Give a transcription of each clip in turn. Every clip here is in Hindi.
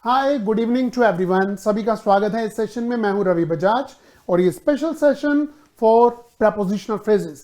Hi, good evening to everyone. सभी का स्वागत है इस सेशन में। मैं हूं रवि बजाज और ये special session for prepositional phrases.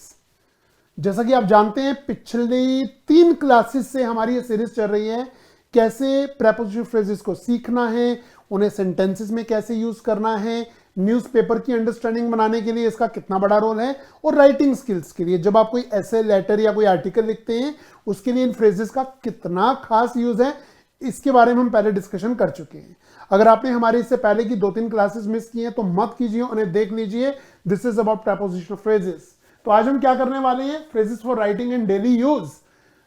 जैसा कि आप जानते हैं, पिछली 3 क्लासेस से हमारी ये सीरीज चल रही है कैसे प्रेपोजिशनल फ्रेजेस को सीखना है, उन्हें सेंटेंसेस में कैसे यूज करना है, न्यूज़पेपर की अंडरस्टैंडिंग बनाने के लिए इसका कितना बड़ा रोल है, और राइटिंग स्किल्स के लिए जब आप कोई ऐसे लेटर या कोई आर्टिकल लिखते हैं उसके लिए इन फ्रेजेस का कितना खास यूज है, इसके बारे में हम पहले डिस्कशन कर चुके हैं। अगर आपने हमारे इससे पहले की 2-3 क्लासेस मिस की हैं तो मत कीजिए, उन्हें देख लीजिए। This is about prepositional phrases. तो आज हम क्या करने वाले हैं? Phrases for writing in daily use.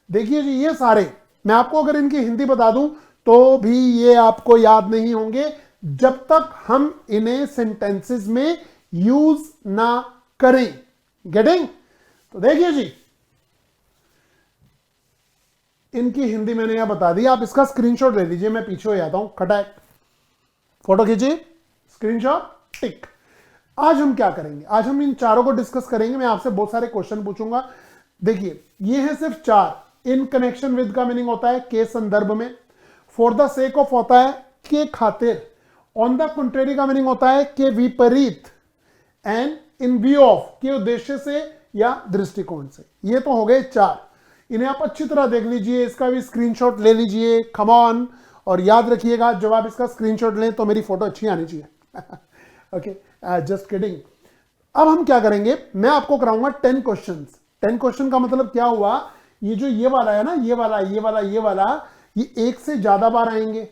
देखिए जी, ये सारे मैं आपको अगर इनकी हिंदी बता दूं तो भी ये आपको याद नहीं होंगे जब तक हम इन्हें सेंटेंसेस में यूज ना करें। गेटिंग? तो देखिए जी, इनकी हिंदी मैंने यहां बता दी। आप इसका स्क्रीनशॉट ले लीजिए, मैं पीछे हो जाता हूं। खटाक फोटो खींचिए, स्क्रीनशॉट, टिक। आज हम क्या करेंगे? आज हम इन चारों को डिस्कस करेंगे। मैं आपसे बहुत सारे क्वेश्चन पूछूंगा। देखिए, ये है सिर्फ 4। इन कनेक्शन विद का मीनिंग होता है के संदर्भ में। फॉर द सेक ऑफ होता है के खातिर। ऑन द कंट्रेरी का मीनिंग होता है के विपरीत। एंड इन व्यू ऑफ, के उद्देश्य से या दृष्टिकोण से। ये तो हो गए 4। इन्हें आप अच्छी तरह देख लीजिए, इसका भी स्क्रीनशॉट ले लीजिए। Come on. और याद रखिएगा, जब आप इसका स्क्रीनशॉट लें तो मेरी फोटो अच्छी आनी चाहिए। Okay, just kidding. अब हम क्या करेंगे, मैं आपको कराऊंगा 10 क्वेश्चंस। 10 क्वेश्चन का मतलब क्या हुआ? ये जो ये वाला है ना, ये वाला, ये वाला, ये वाला, ये एक से ज्यादा बार आएंगे।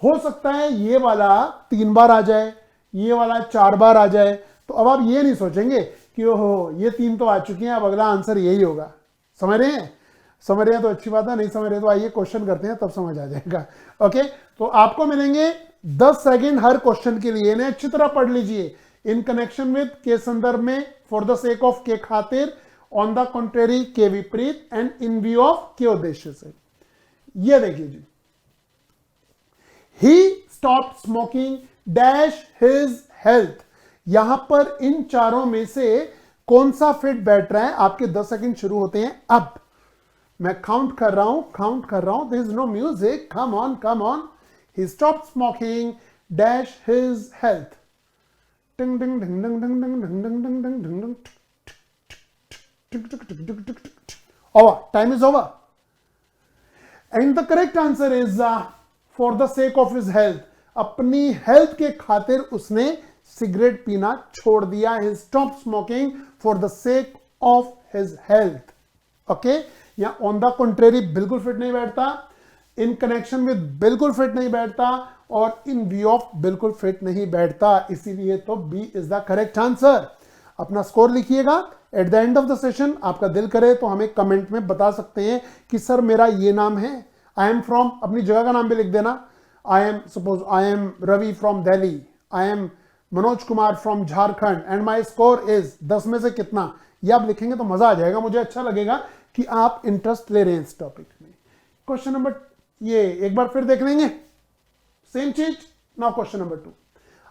हो सकता है ये वाला 3 बार आ जाए, ये वाला 4 बार आ जाए। तो अब आप ये नहीं सोचेंगे कि ओहो ये 3 तो आ चुकी हैं, अब अगला आंसर यही होगा। समझ रहे हैं? समझ रहे हैं तो अच्छी बात है, नहीं समझ रहे तो आइए क्वेश्चन करते हैं, तब समझ आ जाएगा। ओके, तो आपको मिलेंगे 10 सेकंड हर क्वेश्चन के लिए। इन्हें अच्छी तरह पढ़ लीजिए। इन कनेक्शन विद के संदर्भ में, फॉर द सेक ऑफ के खातिर, ऑन द कंट्रेरी के विपरीत, एंड इन व्यू ऑफ के उद्देश्य से। ये देखिए जी, he stop smoking dash his health. यहां पर इन चारों में से कौन सा फिट बैठ रहा है? आपके 10 सेकंड शुरू होते हैं अब। मैं काउंट कर रहा हूं। There is no music. Come on, come on. He stop smoking dash his health. टिंग डिंग डिंग डिंग डिंग डिंग डिंग डिंग डिंग डिंग डिंग डिंग। Over, time is over. And the correct answer is for the sake of his health. अपनी हेल्थ के खातिर उसने सिगरेट पीना छोड़ दिया। He stop smoking for the sake of his health. Okay, या ऑन द कंट्रेरी बिल्कुल फिट नहीं बैठता, इन कनेक्शन विद बिल्कुल फिट नहीं बैठता, और इन व्यू ऑफ बिल्कुल फिट नहीं बैठता। इसीलिए तो B is the correct answer. अपना स्कोर लिखिएगा। At the end of the session आपका दिल करे तो हमें कमेंट में बता सकते हैं कि सर मेरा ये नाम है, आई एम फ्रॉम, अपनी जगह का नाम भी लिख देना। I am, suppose I am Ravi from Delhi, I am Manoj Kumar from Jharkhand and my score is 10 में से कितना। ये आप लिखेंगे तो मजा आ जाएगा, मुझे अच्छा लगेगा कि आप इंटरेस्ट ले रहे हैं इस टॉपिक में। क्वेश्चन नंबर, ये एक बार फिर देख लेंगे सेम चीज। Now question number 2।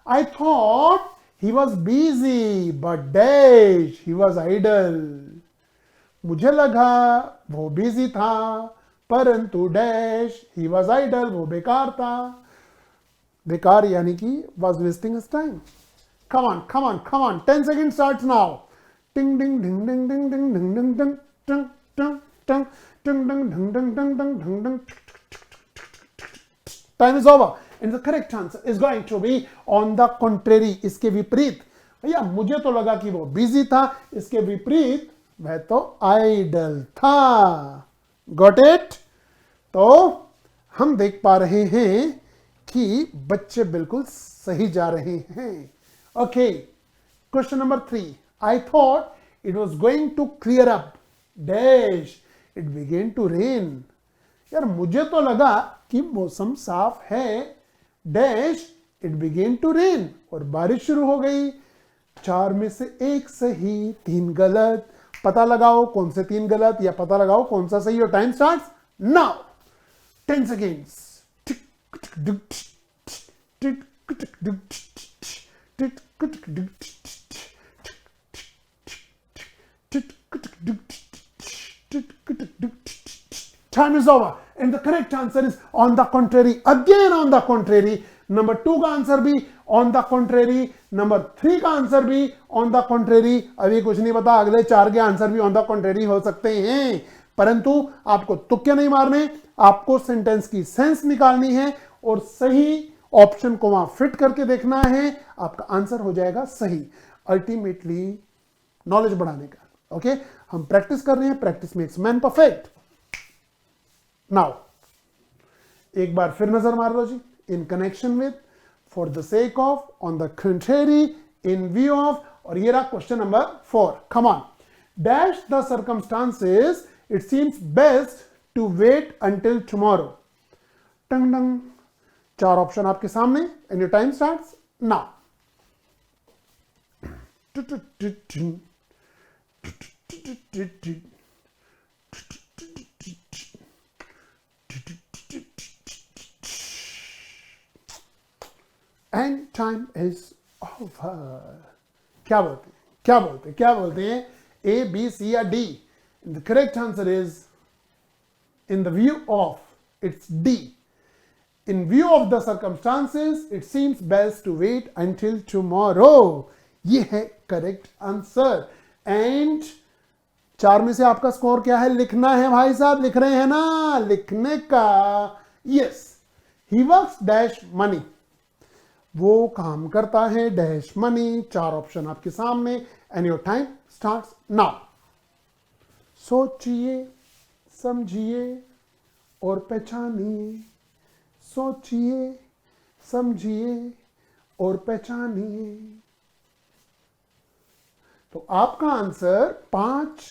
I thought he was busy but dash he was idle. मुझे लगा वो बिजी था परंतु डैश ही वॉज आइडल, वो बेकार था। बेकार यानी कि was wasting his time. Come on, come on, come on. 10 second starts now. टिंग डिंग डिंग डिंग डिंग डिंग डिंग डिंग डिंग टंग टंग टंग टंग टंग ढंग ढंग ढंग ढंग ढंग ढंग। Time is over and the correct answer is going to be on the contrary, इसके विपरीत। भैया मुझे तो लगा कि वो बिजी था, इसके विपरीत वह तो आइडल था। Got it? तो हम देख पा रहे हैं कि बच्चे बिल्कुल सही जा रहे हैं। Okay, question number 3। I thought it was going to clear up dash it began to rain. यार मुझे तो लगा कि मौसम साफ है, dash it began to rain, और बारिश शुरू हो गई। 4 में से 1 सही, 3 गलत। पता लगाओ कौन से 3 गलत, या पता लगाओ कौन सा सही। और time starts now. 10 seconds. Time is over and the correct answer is on the contrary, again on the contrary. Number 2 का आंसर भी ऑन द कॉन्ट्रेरी, नंबर 3 का आंसर भी ऑन द कॉन्ट्रेरी। अभी कुछ नहीं पता, अगले 4 के आंसर भी ऑन द कॉन्ट्रेरी हो सकते हैं, परंतु आपको तुक्के नहीं मारने, आपको सेंटेंस की सेंस निकालनी है और सही ऑप्शन को वहां फिट करके देखना है, आपका आंसर हो जाएगा सही। अल्टीमेटली नॉलेज बढ़ाने का। ओके, हम प्रैक्टिस कर रहे हैं, practice makes man perfect. Now एक बार फिर नजर मार लो जी। In connection with, for the sake of, on the contrary, in view of, और ये रहा question number 4। Come on. Dash the circumstances it seems best to wait until tomorrow. टंग टंग, 4 ऑप्शन आपके सामने and your time starts now. And time is over. क्या बोलते हैं, क्या बोलते हैं, क्या बोलते हैं? ए, बी, सी या D? The correct answer is in the view of, it's D. In view of the circumstances, it seems best to wait until tomorrow. ये है करेक्ट आंसर। एंड 4 में से आपका स्कोर क्या है? लिखना है भाई साहब, लिख रहे हैं ना, लिखने का। Yes, he works dash money, वो काम करता है डैश मनी। 4 ऑप्शन आपके सामने and your time starts now. सोचिए, समझिए और पहचानिए, सोचिए, समझिए और पहचानिए। तो आपका आंसर 5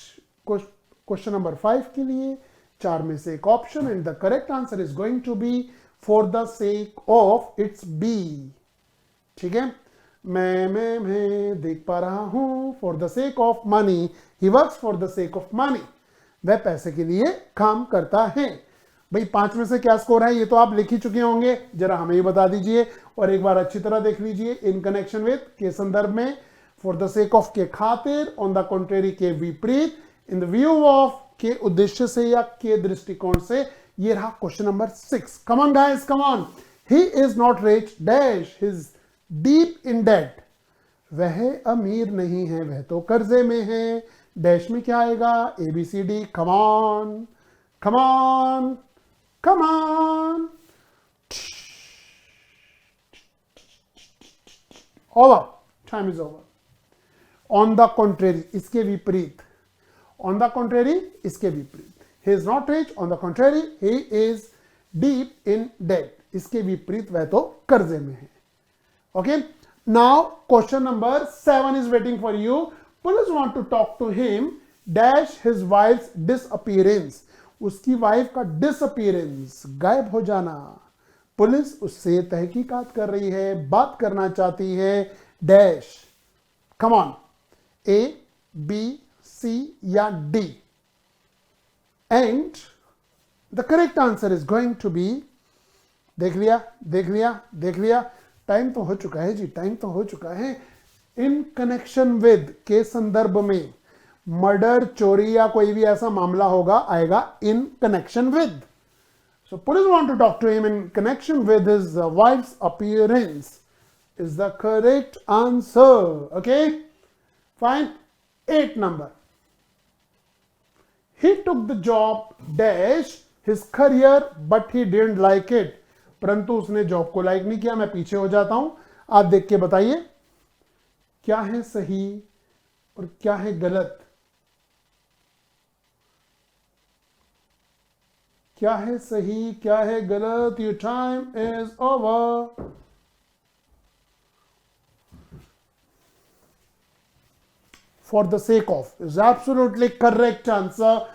क्वेश्चन नंबर 5 के लिए 4 में से एक option, and the correct answer is going to be for the sake of, it's B. ठीक है, मैं देख पा रहा हूं। For the sake of money, he works for the sake of money, वह पैसे के लिए काम करता है। भाई 5 में से क्या स्कोर है ये तो आप लिख ही चुके होंगे, जरा हमें ही बता दीजिए और एक बार अच्छी तरह देख लीजिए। इन कनेक्शन विद के संदर्भ में, फॉर द सेक ऑफ के खातिर, ऑन द कॉन्ट्रेरी के विपरीत, इन द व्यू ऑफ के उद्देश्य से या के दृष्टिकोण से। ये रहा question number 6। Come on guys, come on. He is not rich dash, he is deep in debt, वह अमीर नहीं है, वह तो कर्जे में है। डैश में क्या आएगा? ABCD। Come on, come on, come on. Over. Time is over. On the contrary, इसके विपरीत। On the contrary, इसके विपरीत। He is not rich. On the contrary, he is deep in debt. इसके विपरीत वह तो कर्जे में है। Okay. Now, question number 7 is waiting for you. Police want to talk to him. Dash his wife's disappearance. उसकी वाइफ का डिसअपीयरेंस, गायब हो जाना। पुलिस उससे तहकीकात कर रही है, बात करना चाहती है। Dash, come on, A, B, C या D? And the correct answer is going to be, देख लिया, देख लिया, देख लिया। टाइम तो हो चुका है जी, टाइम तो हो चुका है। इन कनेक्शन विद के संदर्भ में मर्डर, चोरी या कोई भी ऐसा मामला होगा, आएगा in connection with. So police want to talk to him in connection with his wife's appearance is the correct answer. Okay, fine. 8 number, he took the job dash his career but he didn't like it, परंतु उसने जॉब को लाइक नहीं किया। मैं पीछे हो जाता हूं, आप देख के बताइए क्या है सही और क्या है गलत। क्या है सही, क्या है गलत? Your time is over. For the sake of is absolutely correct answer.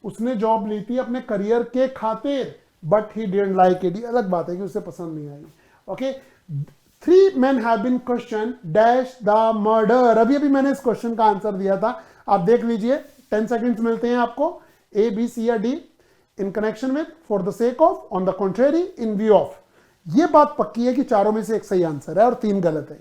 उसने जॉब ली थी अपने करियर के खातिर, but he didn't like it. अलग बात है कि उसे पसंद नहीं आई। Okay, 3 men have been questioned dash the murder। अभी अभी मैंने इस क्वेश्चन का आंसर दिया था, आप देख लीजिए। 10 सेकेंड्स मिलते हैं आपको। A, B, C या D? In connection with, for the sake of, on the contrary, in view of. ये बात पक्की है कि 4 में से एक सही आंसर है और 3 गलत है।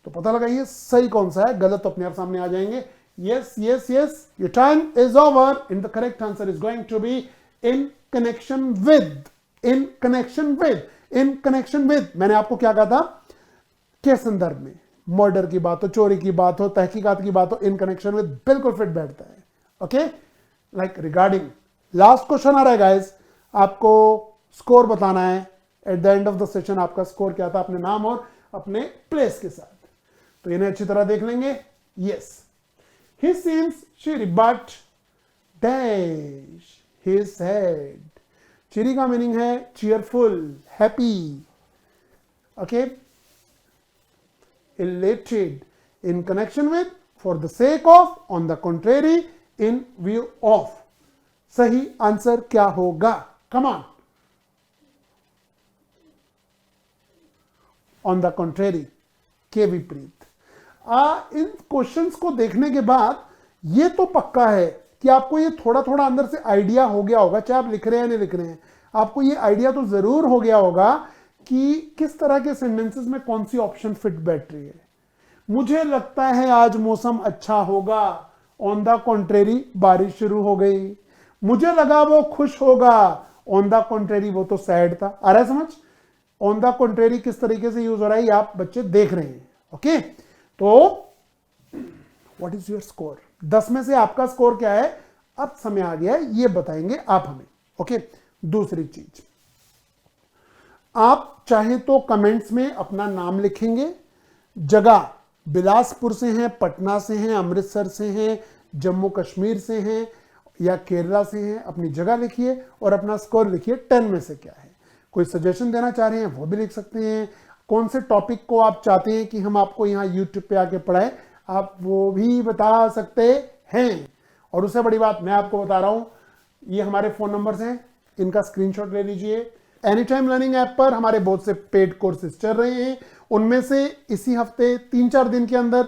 तो पता लगाइए सही कौन सा है, गलत तो अपने आप सामने आ जाएंगे। Yes yes yes, your time is over. In the correct answer is going to be in connection with, in connection with, in connection with. मैंने आपको क्या कहा था, के संदर्भ में, मर्डर की बात हो, चोरी की बात हो, तहकीकात की बात हो, इन कनेक्शन विद बिल्कुल फिट बैठता है। Okay, like regarding. Last question आ रहा है गाइस, आपको स्कोर बताना है at the end of the session. आपका स्कोर क्या था अपने नाम और अपने प्लेस के साथ, तो इन्हें अच्छी तरह देख लेंगे। यस, ही सीम्स चीरी बट डैश हिज हेड। चीरी का मीनिंग है cheerful, happy. Okay, elated, in connection with, for the sake of, on the contrary, in view of। सही आंसर क्या होगा? Come on. On the contrary, के विपरीत। इन क्वेश्चंस को देखने के बाद ये तो पक्का है कि आपको ये थोड़ा थोड़ा अंदर से आइडिया हो गया होगा, चाहे आप लिख रहे हैं या नहीं लिख रहे हैं, आपको ये आइडिया तो जरूर हो गया होगा कि किस तरह के सेंटेंसेस में कौन सी ऑप्शन फिट बैठ रही है। मुझे लगता है आज मौसम अच्छा होगा, ऑन द कॉन्ट्रेरी बारिश शुरू हो गई। मुझे लगा वो खुश होगा, ऑन द कॉन्ट्रेरी वो तो सैड था। आ रहा है समझ? ऑन द कॉन्ट्रेरी किस तरीके से यूज हो रहा है ये आप बच्चे देख रहे हैं। ओके, तो व्हाट इज योर स्कोर? 10 में से आपका स्कोर क्या है? अब समय आ गया है, ये बताएंगे आप हमें। ओके, दूसरी चीज, आप चाहे तो कमेंट्स में अपना नाम लिखेंगे, जगह बिलासपुर से हैं, पटना से हैं, अमृतसर से हैं, जम्मू कश्मीर से हैं या केरला से हैं, अपनी जगह लिखिए और अपना स्कोर लिखिए 10 में से क्या है। कोई सजेशन देना चाह रहे हैं वो भी लिख सकते हैं, कौन से टॉपिक को आप चाहते हैं कि हम आपको यहाँ यूट्यूब पे आके पढ़ाएं आप वो भी बता सकते हैं। और उससे बड़ी बात मैं आपको बता रहा हूं, ये हमारे फोन नंबर्स हैं, इनका स्क्रीनशॉट ले लीजिए। एनी टाइम लर्निंग ऐप पर हमारे बहुत से पेड कोर्सेज चल रहे हैं, उनमें से इसी हफ्ते 3-4 दिन के अंदर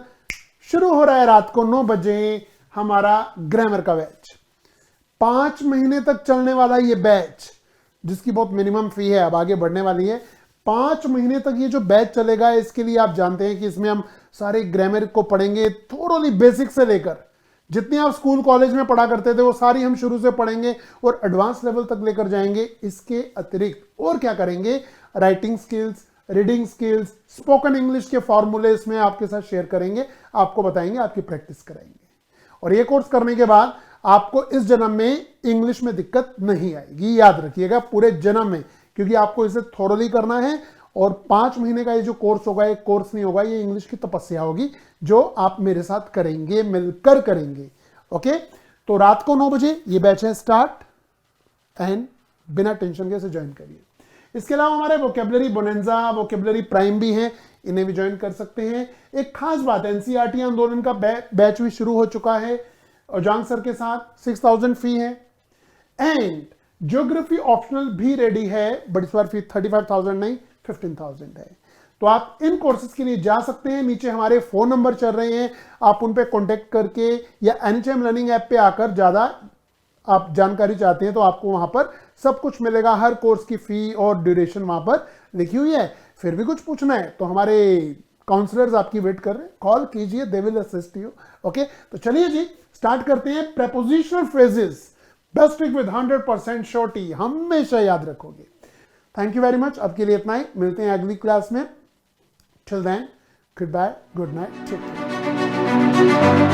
शुरू हो रहा है रात को 9 बजे हमारा ग्रामर का बैच। 5 महीने तक चलने वाला ये बैच, जिसकी बहुत मिनिमम फी है, अब आगे बढ़ने वाली है। 5 महीने तक ये जो बैच चलेगा, इसके लिए आप जानते हैं कि इसमें हम सारे ग्रामर को पढ़ेंगे, थोड़ी बेसिक से लेकर जितनी आप स्कूल कॉलेज में पढ़ा करते थे वो सारी हम शुरू से पढ़ेंगे और एडवांस लेवल तक लेकर जाएंगे। इसके अतिरिक्त और क्या करेंगे, writing skills, reading skills, spoken English के फॉर्मूले इसमें आपके साथ शेयर करेंगे, आपको बताएंगे, आपकी प्रैक्टिस कराएंगे। और ये कोर्स करने के बाद आपको इस जन्म में इंग्लिश में दिक्कत नहीं आएगी, याद रखिएगा, पूरे जन्म में, क्योंकि आपको इसे थोरली करना है। और 5 महीने का ये जो कोर्स होगा, ये कोर्स नहीं होगा, ये इंग्लिश की तपस्या होगी जो आप मेरे साथ करेंगे, मिलकर करेंगे। ओके, तो रात को 9 बजे ये बैच है स्टार्ट, एंड बिना टेंशन के इसे ज्वाइन करिए। इसके अलावा हमारे वोकेबलरी बोनेंजा, वोकेबलरी प्राइम भी हैं, इन्हें भी ज्वाइन कर सकते हैं। एक खास बात, एनसीईआरटी आंदोलन का बैच भी शुरू हो चुका है अजांग सर के साथ, 6000 फी है। एंड ज्योग्राफी ऑप्शनल भी रेडी है, बट इस बार फी 35,000 नहीं 15,000 है। तो आप इन कोर्सेज के लिए जा सकते हैं, नीचे हमारे फोन नंबर चल रहे हैं, आप उन पे कांटेक्ट करके या एनी टाइम लर्निंग ऐप पे आकर ज्यादा आप जानकारी चाहते हैं तो आपको वहां पर सब कुछ मिलेगा। हर कोर्स की फी और ड्यूरेशन वहां पर लिखी हुई है। फिर भी कुछ पूछना है तो हमारे काउंसलर्स आपकी वेट कर रहे हैं, कॉल कीजिए, they will assist you. Okay, तो चलिए जी स्टार्ट करते हैं। Prepositional phrases, best trick with 100% surety, हमेशा याद रखोगे। थैंक यू वेरी मच, अब के लिए इतना ही, मिलते हैं अगली क्लास में। Till then, good bye, good night, take care.